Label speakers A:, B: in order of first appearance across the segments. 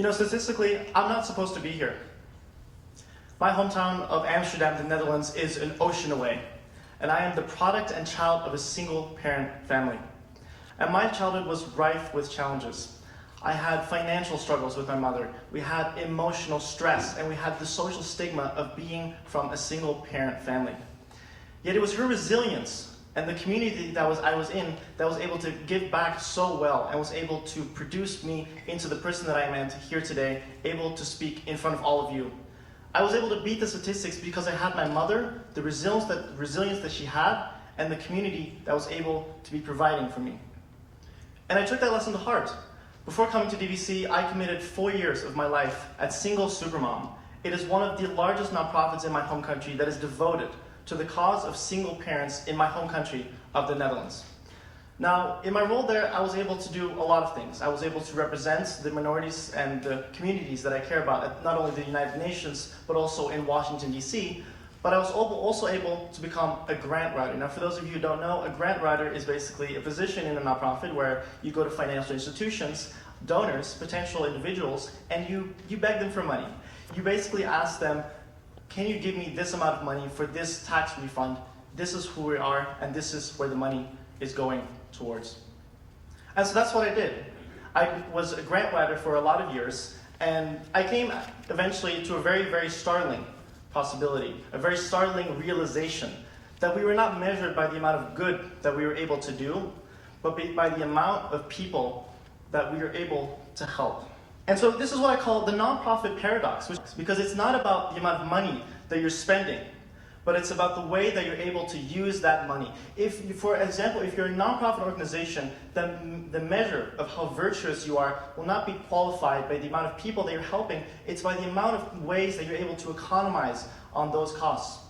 A: Statistically, I'm not supposed to be here. My hometown of Amsterdam, the Netherlands, is an ocean away, and I am the product and child of a single-parent family. And my childhood was rife with challenges. I had financial struggles with my mother, we had emotional stress, and we had the social stigma of being from a single-parent family. Yet it was her resilience and the community that I was in that was able to give back so well and was able to produce me into the person that I am here today, able to speak in front of all of you. I was able to beat the statistics because I had my mother, the resilience that she had, and the community that was able to be providing for me. And I took that lesson to heart. Before coming to DVC, I committed 4 years of my life at Single Supermom. It is one of the largest nonprofits in my home country that is devoted to the cause of single parents in my home country of the Netherlands. Now, in my role there, I was able to do a lot of things. I was able to represent the minorities and the communities that I care about at not only the United Nations, but also in Washington, D.C., but I was also able to become a grant writer. Now, for those of you who don't know, a grant writer is basically a position in a nonprofit where you go to financial institutions, donors, potential individuals, and you beg them for money. You basically ask them, can you give me this amount of money for this tax refund? This is who we are, and this is where the money is going towards. And so that's what I did. I was a grant writer for a lot of years, and I came eventually to a very, very startling possibility, a very startling realization that we were not measured by the amount of good that we were able to do, but by the amount of people that we were able to help. And so this is what I call the nonprofit paradox, because it's not about the amount of money that you're spending, but it's about the way that you're able to use that money. For example, if you're a nonprofit organization, then the measure of how virtuous you are will not be qualified by the amount of people that you're helping, it's by the amount of ways that you're able to economize on those costs.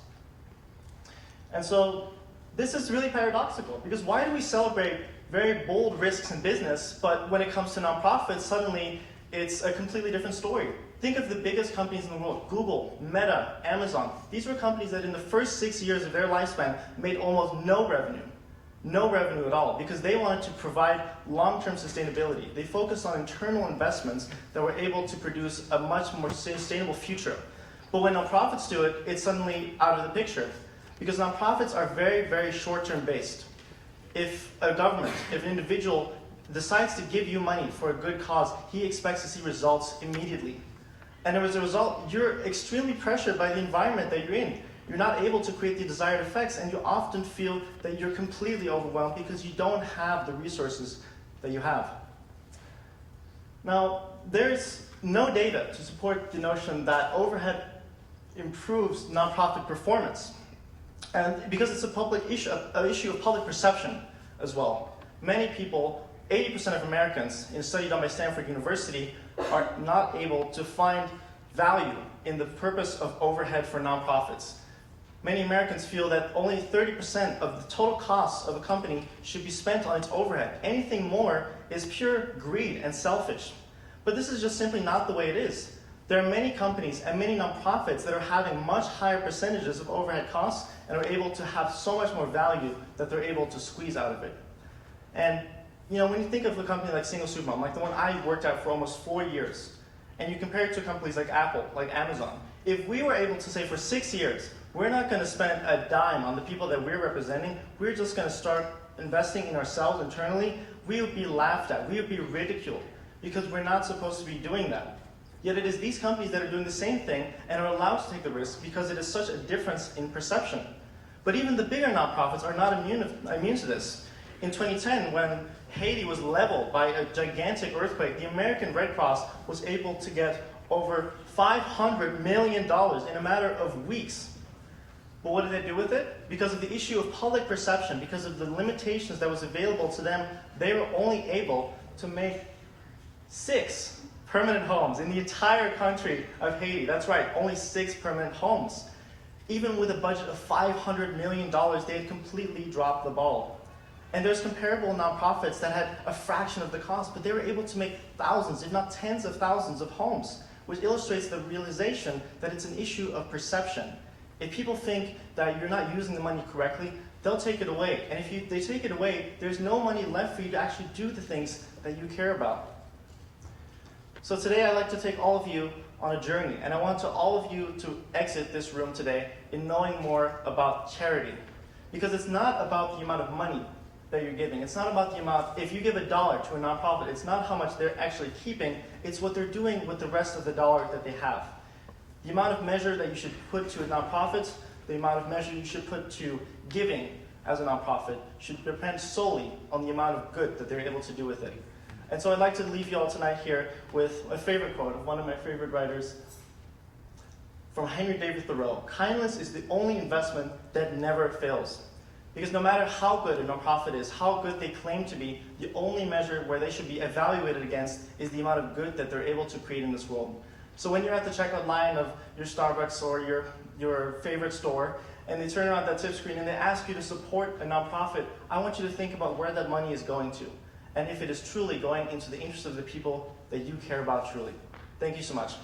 A: And so this is really paradoxical, because why do we celebrate very bold risks in business, but when it comes to nonprofits, suddenly it's a completely different story. Think of the biggest companies in the world, Google, Meta, Amazon. These were companies that in the first 6 years of their lifespan made almost no revenue at all, because they wanted to provide long-term sustainability. They focused on internal investments that were able to produce a much more sustainable future. But when nonprofits do it, it's suddenly out of the picture, because nonprofits are very, very short-term based. If a government, if an individual decides to give you money for a good cause, he expects to see results immediately. And as a result, you're extremely pressured by the environment that you're in. You're not able to create the desired effects, and you often feel that you're completely overwhelmed because you don't have the resources that you have. Now, there's no data to support the notion that overhead improves nonprofit performance. And because it's an issue of public perception as well. Many people, 80% of Americans, in a study done by Stanford University, are not able to find value in the purpose of overhead for nonprofits. Many Americans feel that only 30% of the total costs of a company should be spent on its overhead. Anything more is pure greed and selfish. But this is just simply not the way it is. There are many companies and many nonprofits that are having much higher percentages of overhead costs and are able to have so much more value that they're able to squeeze out of it. And when you think of a company like Single Supermom, like the one I worked at for almost 4 years, and you compare it to companies like Apple, like Amazon, if we were able to say for 6 years, we're not going to spend a dime on the people that we're representing, we're just going to start investing in ourselves internally, we would be laughed at, we would be ridiculed, because we're not supposed to be doing that. Yet it is these companies that are doing the same thing and are allowed to take the risk because it is such a difference in perception. But even the bigger nonprofits are not immune to this. In 2010, when Haiti was leveled by a gigantic earthquake, the American Red Cross was able to get over $500 million in a matter of weeks. But what did they do with it? Because of the issue of public perception, because of the limitations that was available to them, they were only able to make 6 permanent homes in the entire country of Haiti. That's right, only 6 permanent homes. Even with a budget of $500 million, they had completely dropped the ball. And there's comparable nonprofits that had a fraction of the cost, but they were able to make thousands, if not tens of thousands of homes, which illustrates the realization that it's an issue of perception. If people think that you're not using the money correctly, they'll take it away. And if they take it away, there's no money left for you to actually do the things that you care about. So today I'd like to take all of you on a journey, and I want all of you to exit this room today in knowing more about charity. Because it's not about the amount of money that you're giving. It's not about the amount, if you give $1 to a nonprofit, it's not how much they're actually keeping, it's what they're doing with the rest of the dollar that they have. The amount of measure that you should put to a nonprofit, the amount of measure you should put to giving as a nonprofit should depend solely on the amount of good that they're able to do with it. And so I'd like to leave you all tonight here with a favorite quote of one of my favorite writers from Henry David Thoreau. Kindness is the only investment that never fails. Because no matter how good a nonprofit is, how good they claim to be, the only measure where they should be evaluated against is the amount of good that they're able to create in this world. So when you're at the checkout line of your Starbucks or your favorite store, and they turn around that tip screen and they ask you to support a nonprofit, I want you to think about where that money is going to, and if it is truly going into the interest of the people that you care about truly. Thank you so much.